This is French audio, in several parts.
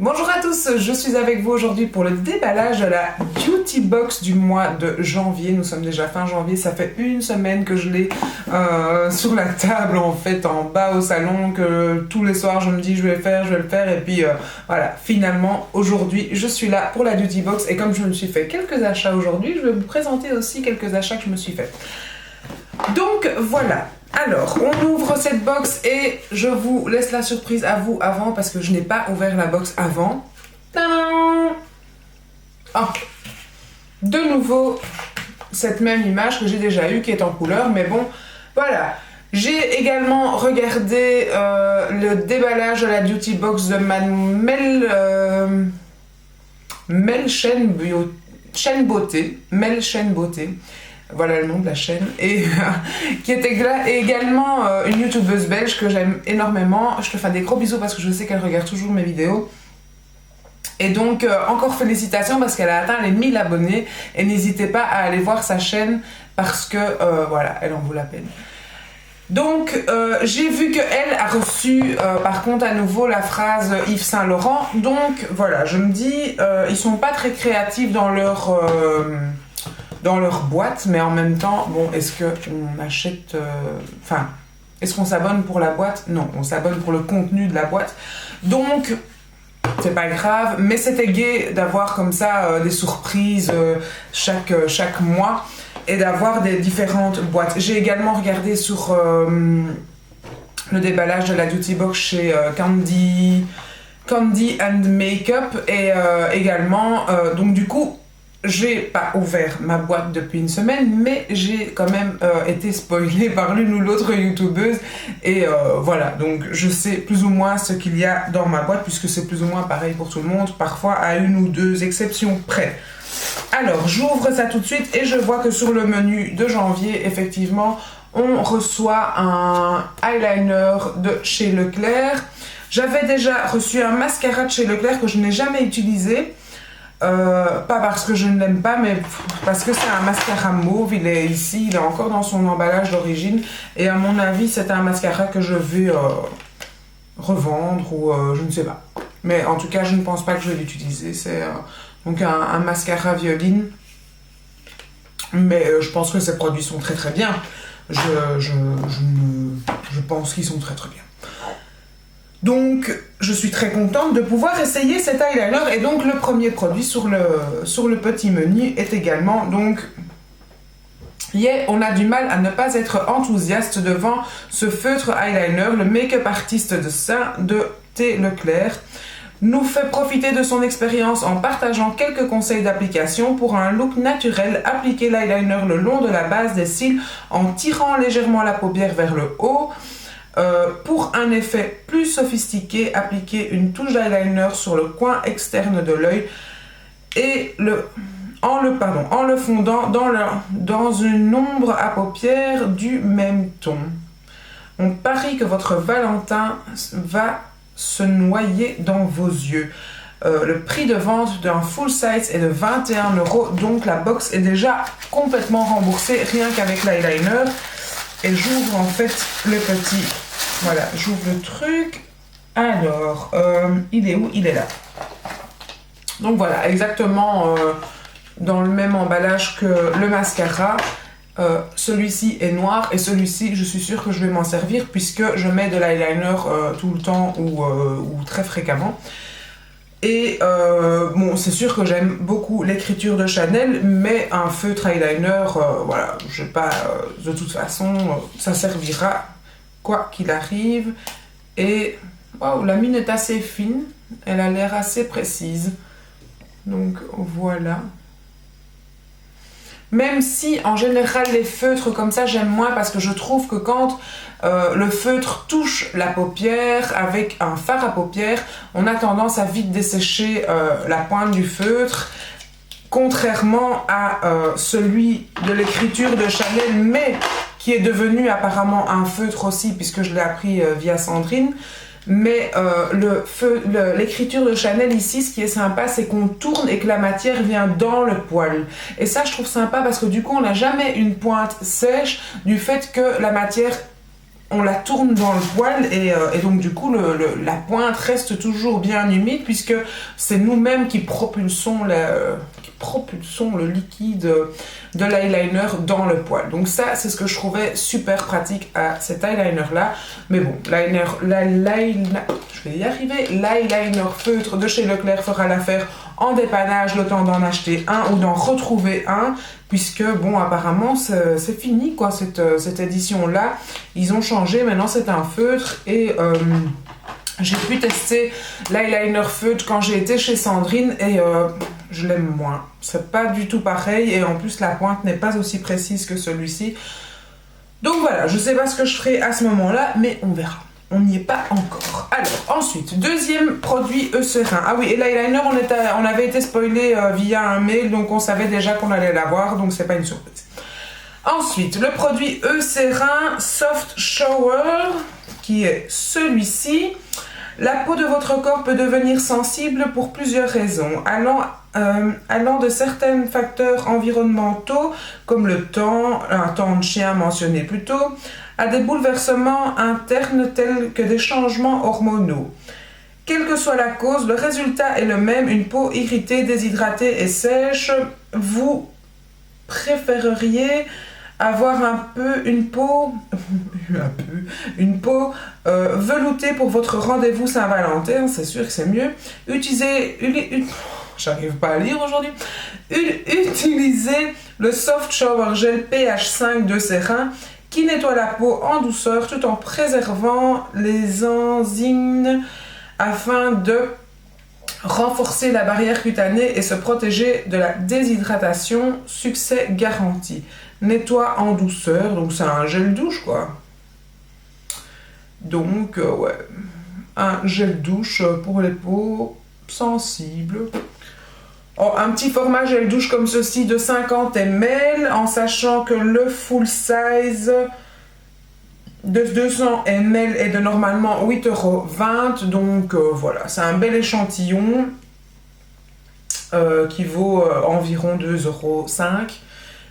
Bonjour à tous, je suis avec vous aujourd'hui pour le déballage de la Beauty Box du mois de janvier. Nous sommes déjà fin janvier, ça fait une semaine que je l'ai sur la table en fait, en bas au salon, que tous les soirs je me dis je vais le faire et puis voilà, finalement aujourd'hui je suis là pour la Beauty Box et comme je me suis fait quelques achats aujourd'hui, je vais vous présenter aussi quelques achats que je me suis fait. Donc voilà. Alors, on ouvre cette box et je vous laisse la surprise à vous avant parce que je n'ai pas ouvert la box avant. Tadam! Oh. De nouveau, cette même image que j'ai déjà eue qui est en couleur, mais bon, voilà. J'ai également regardé le déballage de la Beauty Box de Mel Chaîne Beauté. Voilà le nom de la chaîne, et qui est également une youtubeuse belge que j'aime énormément. Je te fais des gros bisous parce que je sais qu'elle regarde toujours mes vidéos. Et donc, encore félicitations parce qu'elle a atteint les 1000 abonnés. Et n'hésitez pas à aller voir sa chaîne parce que, voilà, elle en vaut la peine. Donc, j'ai vu qu'elle a reçu, par contre, à nouveau la phrase Yves Saint Laurent. Donc, voilà, je me dis, ils sont pas très créatifs dans leur boîte, mais en même temps, bon, est-ce qu'on achète... Enfin, est-ce qu'on s'abonne pour la boîte? Non, on s'abonne pour le contenu de la boîte. Donc, c'est pas grave, mais c'était gai d'avoir comme ça des surprises chaque mois et d'avoir des différentes boîtes. J'ai également regardé sur le déballage de la Beauty Box chez Candy and Makeup et également, donc du coup, j'ai pas ouvert ma boîte depuis une semaine, mais j'ai quand même été spoilée par l'une ou l'autre youtubeuse. Et voilà, donc je sais plus ou moins ce qu'il y a dans ma boîte, puisque c'est plus ou moins pareil pour tout le monde, parfois à une ou deux exceptions près. Alors, j'ouvre ça tout de suite et je vois que sur le menu de janvier, effectivement, on reçoit un eyeliner de chez Leclerc. J'avais déjà reçu un mascara de chez Leclerc que je n'ai jamais utilisé. Pas parce que je ne l'aime pas, mais parce que c'est un mascara mauve. Il est ici, il est encore dans son emballage d'origine. Et à mon avis, c'est un mascara que je vais revendre ou je ne sais pas. Mais en tout cas, je ne pense pas que je vais l'utiliser. C'est donc un mascara violine. Mais je pense que ces produits sont très très bien. Je pense qu'ils sont très très bien. Donc, je suis très contente de pouvoir essayer cet eyeliner. Et donc, le premier produit sur le petit menu est également, donc, on a du mal à ne pas être enthousiaste devant ce feutre eyeliner. Le make-up artiste de Saint-T. Leclerc nous fait profiter de son expérience en partageant quelques conseils d'application pour un look naturel. Appliquez l'eyeliner le long de la base des cils en tirant légèrement la paupière vers le haut. Pour un effet plus sophistiqué, appliquez une touche d'eyeliner sur le coin externe de l'œil et en le fondant dans une ombre à paupières du même ton. On parie que votre Valentin va se noyer dans vos yeux. Le prix de vente d'un full size est de 21 €, donc la box est déjà complètement remboursée rien qu'avec l'eyeliner. Et j'ouvre en fait le petit... Voilà, j'ouvre le truc. Alors, il est où? Il est là. Donc voilà, exactement dans le même emballage que le mascara. Celui-ci est noir et celui-ci, je suis sûre que je vais m'en servir puisque je mets de l'eyeliner tout le temps ou très fréquemment. Et bon, c'est sûr que j'aime beaucoup l'écriture de Chanel, mais un feutre eyeliner, voilà, je sais pas, de toute façon, ça servira quoi qu'il arrive. Et waouh, la mine est assez fine, elle a l'air assez précise. Donc voilà. Même si en général les feutres comme ça j'aime moins parce que je trouve que quand le feutre touche la paupière avec un fard à paupières, on a tendance à vite dessécher la pointe du feutre, contrairement à celui de l'écriture de Chanel, mais qui est devenu apparemment un feutre aussi puisque je l'ai appris via Sandrine. Mais l'écriture de Chanel ici, ce qui est sympa, c'est qu'on tourne et que la matière vient dans le poil. Et ça, je trouve sympa parce que du coup, on n'a jamais une pointe sèche du fait que la matière on la tourne dans le poêle et donc du coup la pointe reste toujours bien humide puisque c'est nous-mêmes qui propulsons le liquide de l'eyeliner dans le poêle. Donc ça, c'est ce que je trouvais super pratique à cet eyeliner là. Mais bon, je vais y arriver. L'eyeliner feutre de chez Leclerc fera l'affaire en dépannage, le temps d'en acheter un ou d'en retrouver un, puisque bon, apparemment c'est fini quoi, cette édition là. Ils ont changé, maintenant c'est un feutre et j'ai pu tester l'eyeliner feutre quand j'ai été chez Sandrine et je l'aime moins. C'est pas du tout pareil et en plus la pointe n'est pas aussi précise que celui-ci. Donc voilà, je sais pas ce que je ferai à ce moment-là, mais on verra. On n'y est pas encore. Alors, ensuite, deuxième produit Eucerin. Ah oui, et l'eyeliner, on avait été spoilé via un mail, donc on savait déjà qu'on allait l'avoir, donc c'est pas une surprise. Ensuite, le produit Eucerin Soft Shower, qui est celui-ci. La peau de votre corps peut devenir sensible pour plusieurs raisons, allant de certains facteurs environnementaux, comme le temps, un temps de chien mentionné plus tôt, à des bouleversements internes tels que des changements hormonaux. Quelle que soit la cause, le résultat est le même, une peau irritée, déshydratée et sèche. Vous préféreriez avoir une peau veloutée pour votre rendez-vous Saint-Valentin, c'est sûr que c'est mieux. J'arrive pas à lire aujourd'hui. Utilisez le Soft Shower Gel pH 5 d'Eucerin qui nettoie la peau en douceur tout en préservant les enzymes afin de renforcer la barrière cutanée et se protéger de la déshydratation. Succès garanti. Nettoie en douceur, donc c'est un gel douche quoi. Donc ouais, un gel douche pour les peaux sensibles. Oh, un petit format gel douche comme ceci de 50 ml, en sachant que le full size de 200 ml est de normalement 8,20 €. Donc voilà, c'est un bel échantillon qui vaut environ 2,05 €.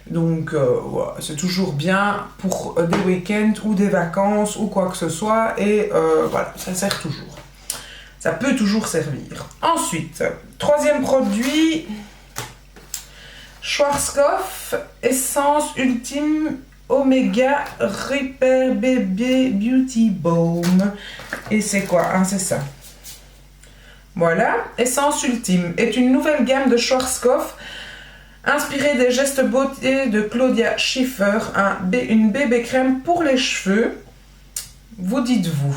Donc voilà, c'est toujours bien pour des week-ends ou des vacances ou quoi que ce soit. Et voilà, ça sert toujours. Ça peut toujours servir. Ensuite, troisième produit, Schwarzkopf Essence Ultime Omega Repair Baby Beauty Balm. Et c'est quoi hein, c'est ça. Voilà, Essence Ultime est une nouvelle gamme de Schwarzkopf inspirée des gestes beauté de Claudia Schiffer, une bébé crème pour les cheveux. Vous dites-vous.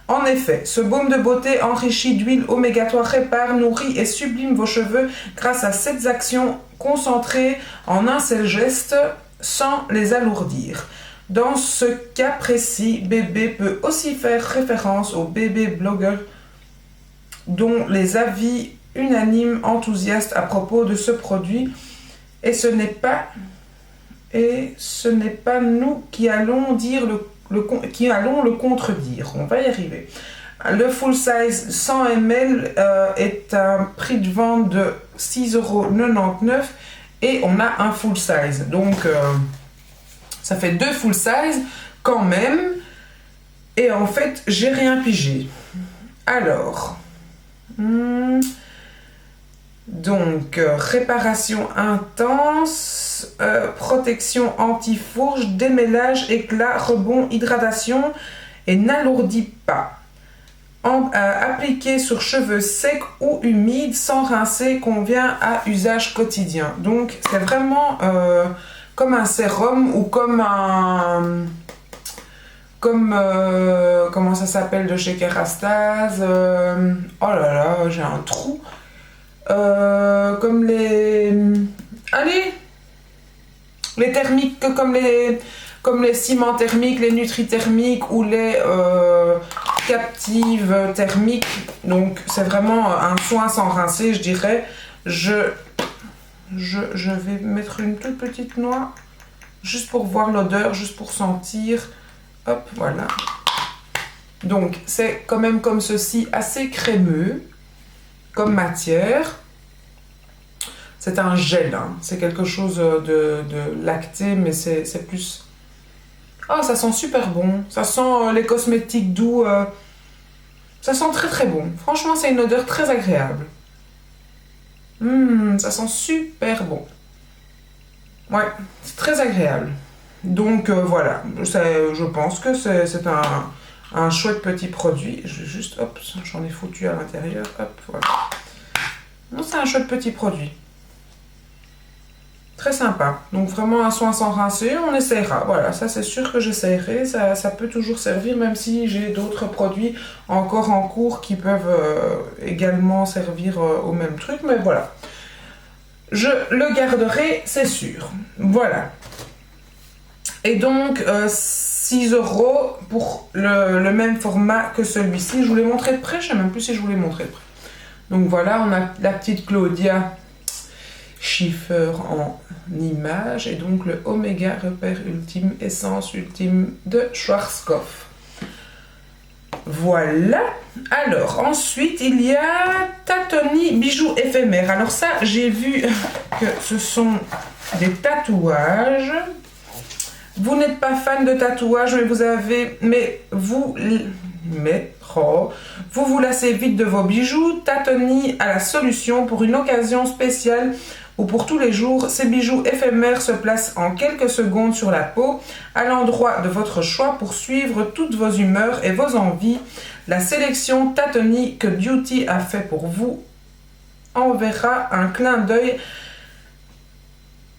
En effet, ce baume de beauté enrichi d'huile oméga 3 répare, nourrit et sublime vos cheveux grâce à 7 actions concentrées en un seul geste sans les alourdir. Dans ce cas précis, bébé peut aussi faire référence aux bébés blogueurs dont les avis unanimes enthousiastes à propos de ce produit et ce n'est pas nous qui allons dire qui allons le contredire. On va y arriver. Le full size 100 ml est un prix de vente de 6,99 € et on a un full size. Donc ça fait 2 full size quand même. Et en fait, j'ai rien pigé. Alors, donc réparation intense, protection anti-fourche, démêlage, éclat, rebond, hydratation et n'alourdit pas. Appliqué sur cheveux secs ou humides sans rincer, convient à usage quotidien. Donc c'est vraiment comme un sérum ou comme un... comment ça s'appelle de chez Kerastase, oh là là, j'ai un trou. Comme les... Allez, les thermiques, comme les ciments thermiques, les nutrithermiques ou les captives thermiques. Donc c'est vraiment un soin sans rincer, je dirais. Je vais mettre une toute petite noix, juste pour voir l'odeur, juste pour sentir. Hop, voilà. Donc c'est quand même comme ceci, assez crémeux comme matière. C'est un gel, hein. C'est quelque chose de lacté, mais c'est plus Ah, ça sent super bon. Ça sent les cosmétiques doux. Ça sent très très bon. Franchement, c'est une odeur très agréable. Ça sent super bon. Ouais, c'est très agréable. Donc voilà, je pense que c'est un chouette petit produit. Je vais juste, hop, j'en ai foutu à l'intérieur. Hop, voilà. Non, c'est un chouette petit produit. Très sympa. Donc vraiment un soin sans rincer, on essaiera. Voilà, ça c'est sûr que j'essaierai. Ça peut toujours servir, même si j'ai d'autres produits encore en cours qui peuvent également servir au même truc. Mais voilà. Je le garderai, c'est sûr. Voilà. Et donc, 6 € pour le même format que celui-ci. Je vous l'ai montré de près, je ne sais même plus si je vous l'ai montré de près. Donc voilà, on a la petite Claudia Schiffer en image et donc le Oméga repère ultime, essence ultime de Schwarzkopf. Voilà. Alors, ensuite, il y a Tatoni bijoux éphémères. Alors ça, j'ai vu que ce sont des tatouages. Vous n'êtes pas fan de tatouages, mais vous vous lassez vite de vos bijoux. Tatoni a la solution pour une occasion spéciale ou pour tous les jours. Ces bijoux éphémères se placent en quelques secondes sur la peau, à l'endroit de votre choix pour suivre toutes vos humeurs et vos envies. La sélection Tatoni que Beauty a fait pour vous enverra un clin d'œil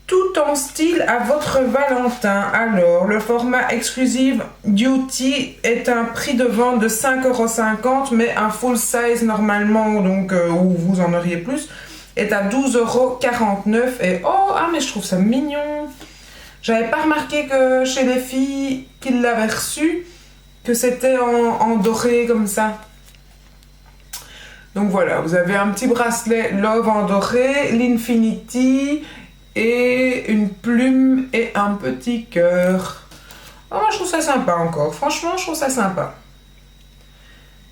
tout en style à votre Valentin. Alors, le format exclusif Beauty est un prix de vente de 5,50 €, mais un full size normalement, donc où vous en auriez plus, est à 12,49 € et oh, ah mais je trouve ça mignon. J'avais pas remarqué que chez les filles qui l'avaient reçu, que c'était en doré comme ça. Donc voilà, vous avez un petit bracelet Love en doré, l'Infinity et une plume et un petit cœur. Oh, moi je trouve ça sympa encore. Franchement, je trouve ça sympa.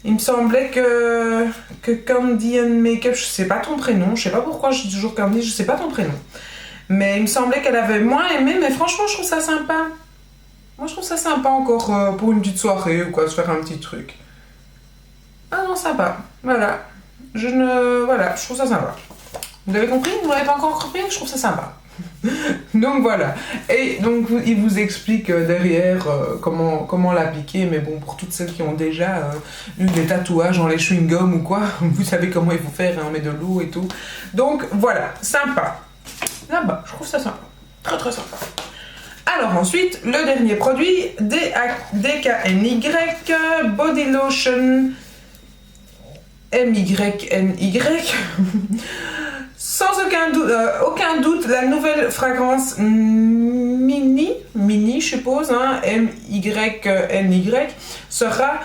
Il me semblait que Candy and Makeup, je sais pas ton prénom, je sais pas pourquoi je dis toujours Candy, je sais pas ton prénom. Mais il me semblait qu'elle avait moins aimé, mais franchement je trouve ça sympa. Moi je trouve ça sympa encore pour une petite soirée ou quoi, se faire un petit truc. Ah non, sympa. Voilà. Voilà, je trouve ça sympa. Vous avez compris? Vous n'avez pas encore compris? Je trouve ça sympa. Donc voilà. Et donc il vous explique derrière comment l'appliquer. Mais bon, pour toutes celles qui ont déjà eu des tatouages dans les chewing-gums ou quoi, vous savez comment il faut faire, hein, on met de l'eau et tout. Donc voilà, sympa. Là-bas, je trouve ça sympa. Très très sympa. Alors ensuite, le dernier produit, DKNY Body Lotion MYNY. Sans aucun doute, la nouvelle fragrance Mini, je suppose, hein, MYNY, sera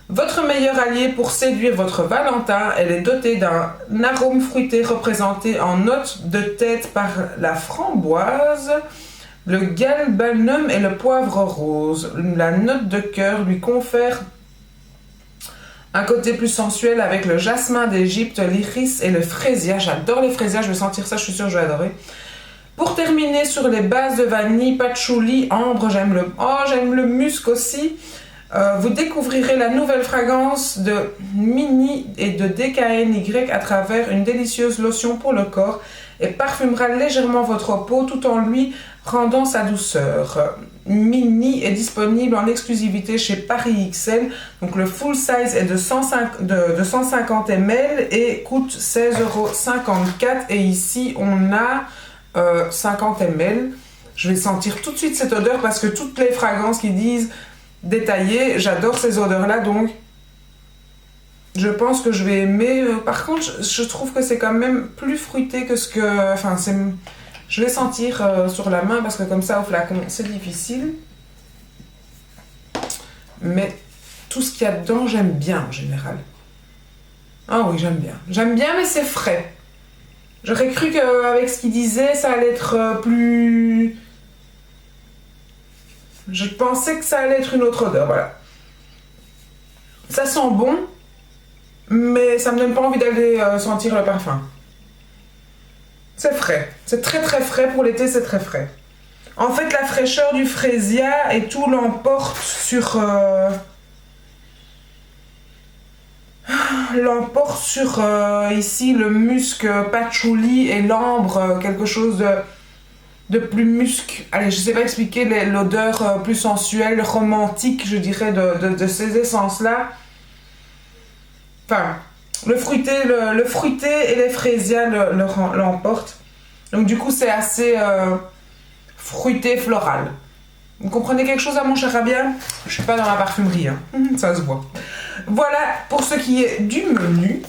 votre meilleur allié pour séduire votre Valentin. Elle est dotée d'un arôme fruité représenté en note de tête par la framboise, le galbanum et le poivre rose. La note de cœur lui confère un côté plus sensuel avec le jasmin d'Égypte, l'iris et le fraisia. J'adore les fraisias, je vais sentir ça, je suis sûre que je vais adorer. Pour terminer sur les bases de vanille, patchouli, ambre, j'aime le musc aussi. Vous découvrirez la nouvelle fragrance de Mini et de DKNY à travers une délicieuse lotion pour le corps et parfumera légèrement votre peau tout en lui rendant sa douceur. Mini est disponible en exclusivité chez Paris XL. Donc le full size est de 150 ml et coûte 16,54 €. Et ici on a 50 ml. Je vais sentir tout de suite cette odeur parce que toutes les fragrances qui disent détaillées, j'adore ces odeurs-là. Donc je pense que je vais aimer. Par contre, je trouve que c'est quand même plus fruité que ce que... Enfin, je vais sentir sur la main parce que comme ça au flacon c'est difficile. Mais tout ce qu'il y a dedans j'aime bien en général. Ah oui, j'aime bien. J'aime bien mais c'est frais. J'aurais cru qu'avec ce qu'il disait ça allait être plus... Je pensais que ça allait être une autre odeur, voilà. Ça sent bon, mais ça me donne pas envie d'aller sentir le parfum. C'est frais. C'est très très frais. Pour l'été, c'est très frais. En fait, la fraîcheur du frésia et tout l'emporte sur... ici le musc patchouli et l'ambre, quelque chose de plus musc. Allez, je sais pas expliquer l'odeur plus sensuelle, romantique, je dirais, de ces essences-là. Enfin, le fruité et les frésias l'emportent. Donc du coup, c'est assez fruité, floral. Vous comprenez quelque chose à mon cher Rabia? Je suis pas dans la parfumerie, hein. Ça se voit. Voilà pour ce qui est du menu.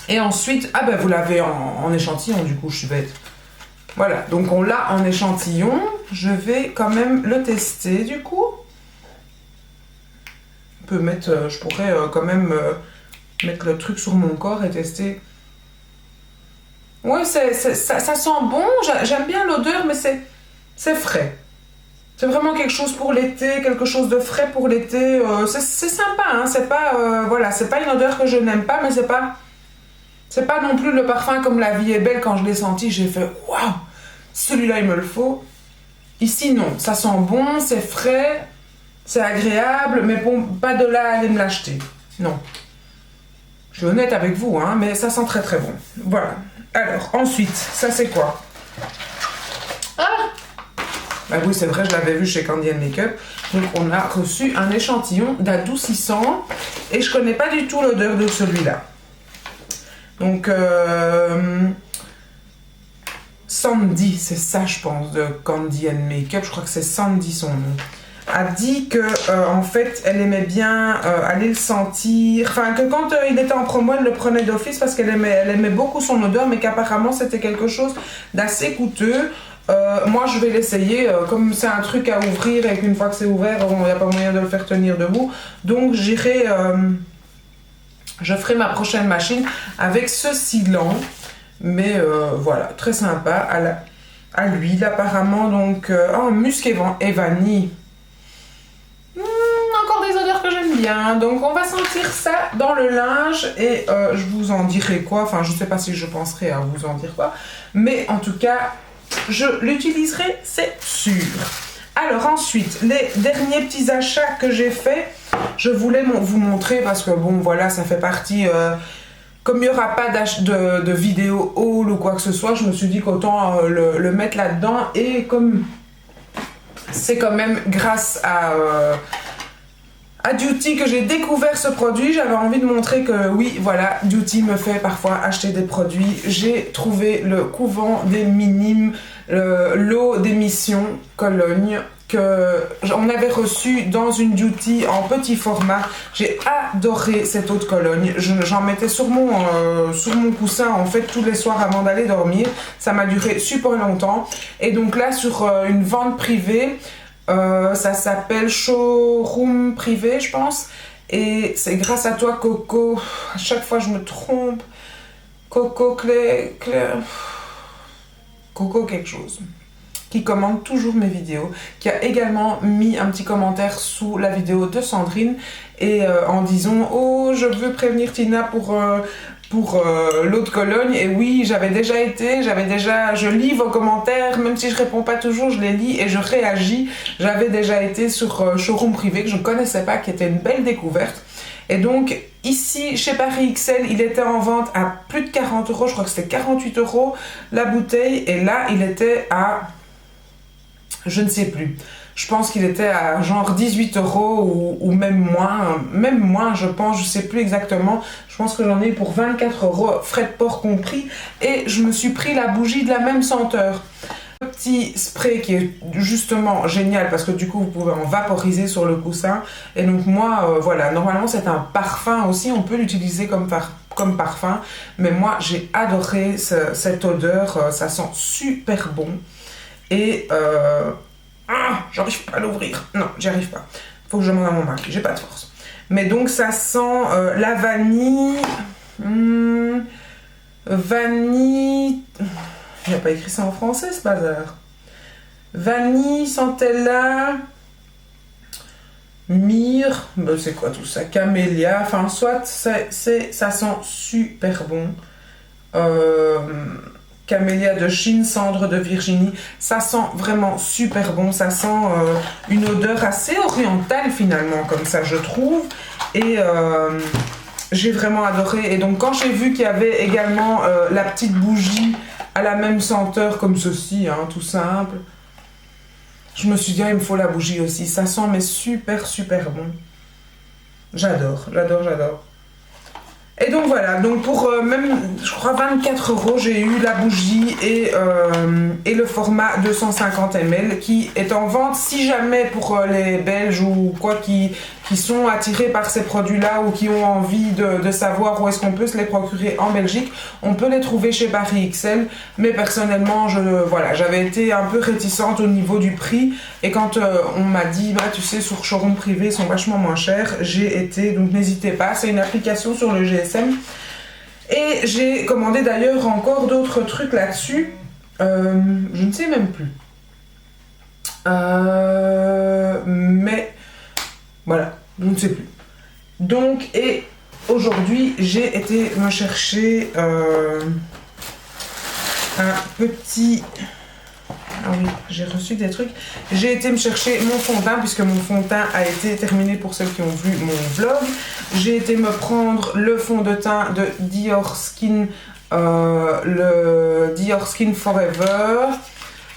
Et ensuite, ah ben vous l'avez en échantillon, du coup, je suis bête. Voilà, donc on l'a en échantillon. Je vais quand même le tester, du coup. On peut mettre, je pourrais quand même mettre le truc sur mon corps et tester. Ouais, ça sent bon. J'aime bien l'odeur, mais c'est frais. C'est vraiment quelque chose pour l'été, quelque chose de frais pour l'été. C'est sympa, hein. C'est pas, voilà, c'est pas une odeur que je n'aime pas, mais c'est pas non plus le parfum comme La Vie est belle. Quand je l'ai senti, j'ai fait waouh, celui-là il me le faut. Ici non, ça sent bon, c'est frais, c'est agréable, mais bon, pas de là à aller me l'acheter. Non. Je suis honnête avec vous, hein, mais ça sent très très bon. Voilà. Alors, ensuite, ça c'est quoi? Ah! Bah oui, c'est vrai, je l'avais vu chez Candy & Make-up. Donc, on a reçu un échantillon d'adoucissant. Et je connais pas du tout l'odeur de celui-là. Donc, Sandy, c'est ça, je pense, de Candy & Make-up. Je crois que c'est Sandy son nom. A dit que en fait elle aimait bien aller le sentir, enfin que quand il était en promo elle le prenait d'office parce qu'elle aimait beaucoup son odeur, mais qu'apparemment c'était quelque chose d'assez coûteux. Moi je vais l'essayer, comme c'est un truc à ouvrir et qu'une fois que c'est ouvert il n'y a pas moyen de le faire tenir debout, donc j'irai, je ferai ma prochaine machine avec ceci là, mais voilà, très sympa à l'huile apparemment, donc musc et vanille. Encore des odeurs que j'aime bien, donc on va sentir ça dans le linge et je vous en dirai quoi, enfin je sais pas si je penserai à vous en dire quoi, mais en tout cas je l'utiliserai, c'est sûr. Alors ensuite, les derniers petits achats que j'ai fait, je voulais vous montrer parce que bon voilà, ça fait partie, comme il n'y aura pas de vidéo haul ou quoi que ce soit, je me suis dit qu'autant le mettre là-dedans, et comme c'est quand même grâce à Duty que j'ai découvert ce produit, j'avais envie de montrer que oui, voilà, Duty me fait parfois acheter des produits. J'ai trouvé le couvent des minimes, l'eau d'émission Cologne, qu'on avait reçu dans une Duty en petit format. J'ai adoré cette eau de Cologne. J'en mettais sur mon coussin en fait tous les soirs avant d'aller dormir. Ça m'a duré super longtemps. Et donc là, sur une vente privée, ça s'appelle Showroom Privé, je pense, et c'est grâce à toi Coco, à chaque fois je me trompe, Coco Coco quelque chose, qui commande toujours mes vidéos, qui a également mis un petit commentaire sous la vidéo de Sandrine, et en disant oh je veux prévenir Tina pour l'eau de Cologne. Et oui, je lis vos commentaires, même si je réponds pas toujours, je les lis et je réagis. J'avais déjà été sur Showroom Privé que je ne connaissais pas, qui était une belle découverte. Et donc ici chez Paris XL, il était en vente à plus de 40 €, je crois que c'était 48 € la bouteille, et là il était à, je ne sais plus, je pense qu'il était à genre 18 € ou même moins je pense, je sais plus exactement. Je pense que j'en ai eu pour 24 €, frais de port compris, et je me suis pris la bougie de la même senteur. Le petit spray qui est justement génial parce que du coup vous pouvez en vaporiser sur le coussin, et donc moi voilà, normalement c'est un parfum aussi, on peut l'utiliser comme parfum, mais moi j'ai adoré cette odeur, ça sent super bon, et j'arrive pas à l'ouvrir. Non, j'y arrive pas. Faut que je demande à mon mari, j'ai pas de force. Mais donc ça sent la vanille. Vanille. Il n'y a pas écrit ça en français, ce bazar. Vanille, centella, myrrhe. Ben, c'est quoi tout ça? Camélia. Enfin, soit ça sent super bon. camélia de Chine, cendre de Virginie. Ça sent vraiment super bon, ça sent une odeur assez orientale finalement, comme ça je trouve. Et j'ai vraiment adoré. Et donc quand j'ai vu qu'il y avait également la petite bougie à la même senteur comme ceci, hein, tout simple, je me suis dit, ah, il me faut la bougie aussi. Ça sent mais super bon. J'adore, j'adore, j'adore. Et donc voilà, donc pour même, je crois 24 €, j'ai eu la bougie et le format 250 ml qui est en vente. Si jamais pour les Belges ou quoi qui sont attirés par ces produits-là ou qui ont envie de savoir où est-ce qu'on peut se les procurer en Belgique, on peut les trouver chez Paris XL. Mais personnellement, voilà, j'avais été un peu réticente au niveau du prix. Et quand on m'a dit, bah tu sais, sur showroom privé, ils sont vachement moins chers, j'ai été, donc n'hésitez pas, c'est une application sur le GSM. Et j'ai commandé d'ailleurs encore d'autres trucs là-dessus. Je ne sais même plus. Mais voilà, je ne sais plus. Donc, et aujourd'hui, j'ai été me chercher un petit... Ah oui, j'ai reçu des trucs. J'ai été me chercher mon fond de teint, puisque mon fond de teint a été terminé pour celles qui ont vu mon vlog. J'ai été me prendre le fond de teint de Dior Skin, le Dior Skin Forever,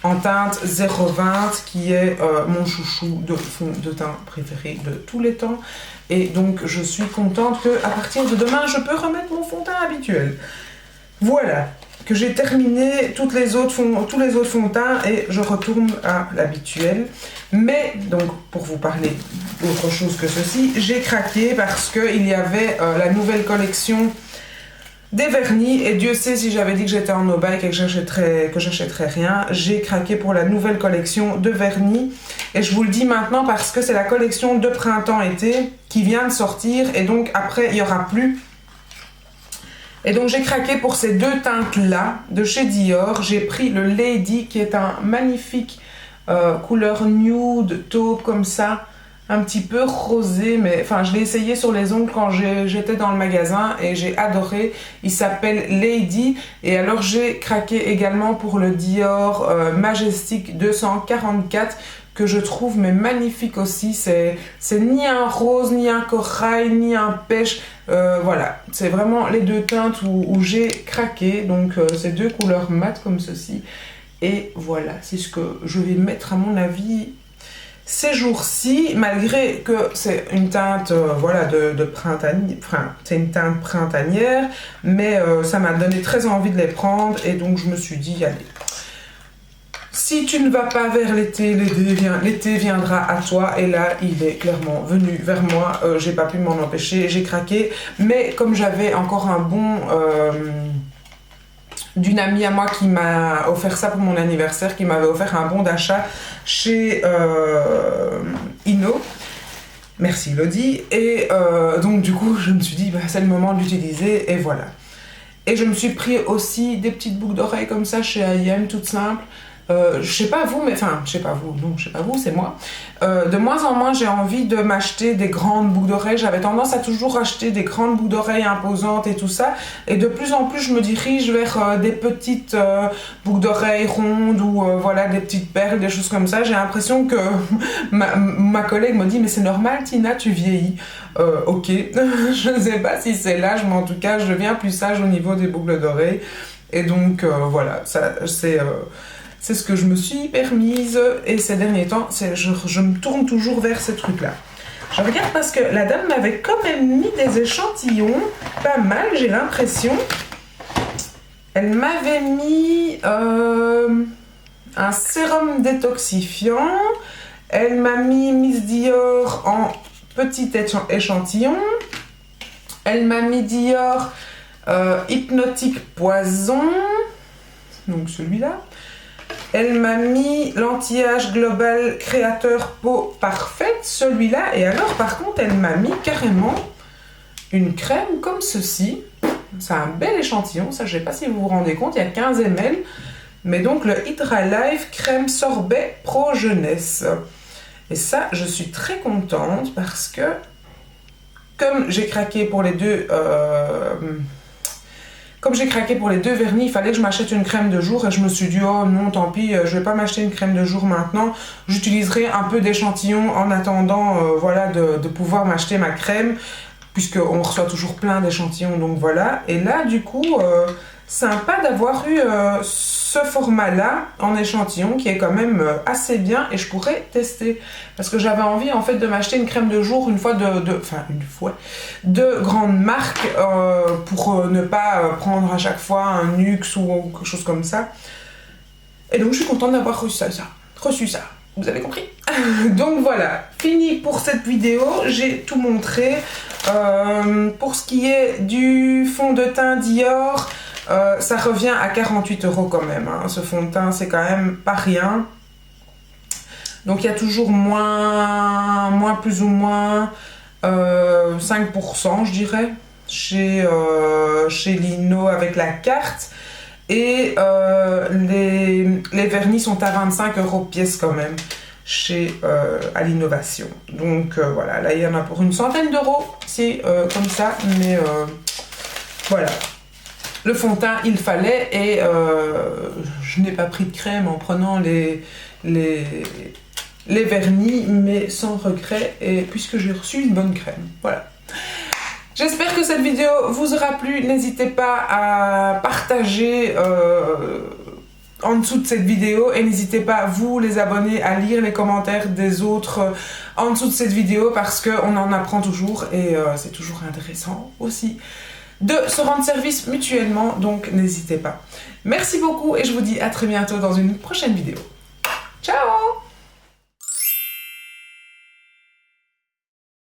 en teinte 020, qui est mon chouchou de fond de teint préféré de tous les temps. Et donc, je suis contente qu'à partir de demain, je peux remettre mon fond de teint habituel. Voilà, que j'ai terminé tous les autres fonds de teint et je retourne à l'habituel. Mais, donc, pour vous parler d'autre chose que ceci, j'ai craqué parce qu'il y avait la nouvelle collection des vernis. Et Dieu sait si j'avais dit que j'étais en no buy et que j'achèterais rien. J'ai craqué pour la nouvelle collection de vernis. Et je vous le dis maintenant parce que c'est la collection de printemps-été qui vient de sortir. Et donc, après, il n'y aura plus. Et donc j'ai craqué pour ces deux teintes-là de chez Dior. J'ai pris le Lady qui est un magnifique couleur nude, taupe comme ça, un petit peu rosé, mais enfin je l'ai essayé sur les ongles quand j'étais dans le magasin et j'ai adoré. Il s'appelle Lady. Et alors j'ai craqué également pour le Dior Majestic 244 que je trouve mais magnifique aussi. C'est ni un rose, ni un corail, ni un pêche. Voilà, c'est vraiment les deux teintes où j'ai craqué. Donc ces deux couleurs mat comme ceci. Et voilà, c'est ce que je vais mettre à mon avis ces jours-ci, malgré que c'est une teinte voilà, de printanière, enfin c'est une teinte printanière, mais ça m'a donné très envie de les prendre et donc je me suis dit, allez, si tu ne vas pas vers l'été, l'été viendra à toi. Et là, il est clairement venu vers moi. J'ai pas pu m'en empêcher, j'ai craqué. Mais comme j'avais encore un bon d'une amie à moi qui m'a offert ça pour mon anniversaire, qui m'avait offert un bon d'achat chez Inno. Merci Elodie. Et donc du coup, je me suis dit, bah, c'est le moment de l'utiliser. Et voilà. Et je me suis pris aussi des petites boucles d'oreilles comme ça chez H&M, toutes simples. Je sais pas vous, mais enfin, je sais pas vous, non, je sais pas vous, c'est moi. De moins en moins, j'ai envie de m'acheter des grandes boucles d'oreilles. J'avais tendance à toujours acheter des grandes boucles d'oreilles imposantes et tout ça. Et de plus en plus, je me dirige vers des petites boucles d'oreilles rondes ou voilà, des petites perles, des choses comme ça. J'ai l'impression que ma collègue me dit, mais c'est normal, Tina, tu vieillis. Ok, je ne sais pas si c'est l'âge, mais en tout cas, je deviens plus sage au niveau des boucles d'oreilles. Et donc, voilà, ça, c'est ce que je me suis permise et ces derniers temps, je me tourne toujours vers ces trucs-là. Je regarde parce que la dame m'avait quand même mis des échantillons, pas mal, j'ai l'impression. Elle m'avait mis un sérum détoxifiant. Elle m'a mis Miss Dior en petit échantillon. Elle m'a mis Dior Hypnotique Poison, donc celui-là. Elle m'a mis l'anti-âge global créateur peau parfaite, celui-là. Et alors, par contre, elle m'a mis carrément une crème comme ceci. C'est un bel échantillon, ça, je ne sais pas si vous vous rendez compte, il y a 15 ml. Mais donc, le Hydra Life crème sorbet pro jeunesse. Et ça, je suis très contente parce que, comme j'ai craqué pour les deux... comme j'ai craqué pour les 2 vernis, il fallait que je m'achète une crème de jour et je me suis dit oh non tant pis, je vais pas m'acheter une crème de jour maintenant, j'utiliserai un peu d'échantillon en attendant voilà de pouvoir m'acheter ma crème, puisqu'on reçoit toujours plein d'échantillons, donc voilà. Et là du coup sympa d'avoir eu ce format là en échantillon qui est quand même assez bien, et je pourrais tester parce que j'avais envie en fait de m'acheter une crème de jour une fois de grande marque pour ne pas prendre à chaque fois un Nuxe ou quelque chose comme ça. Et donc je suis contente d'avoir reçu ça. Vous avez compris? Donc voilà, fini pour cette vidéo, j'ai tout montré. Pour ce qui est du fond de teint Dior, ça revient à 48 € quand même, hein. Ce fond de teint c'est quand même pas rien. Donc il y a toujours moins plus ou moins 5% je dirais chez Lino avec la carte. Et les vernis sont à 25 € pièce quand même chez à l'Innovation. Donc voilà, là il y en a pour une centaine d'euros, c'est comme ça, mais voilà. Le fond de teint il fallait, et je n'ai pas pris de crème en prenant les vernis, mais sans regret, et puisque j'ai reçu une bonne crème, voilà. J'espère que cette vidéo vous aura plu. N'hésitez pas à partager en dessous de cette vidéo, et n'hésitez pas, vous les abonnés, à lire les commentaires des autres en dessous de cette vidéo, parce qu'on en apprend toujours, et c'est toujours intéressant aussi de se rendre service mutuellement, donc n'hésitez pas. Merci beaucoup et je vous dis à très bientôt dans une prochaine vidéo. Ciao!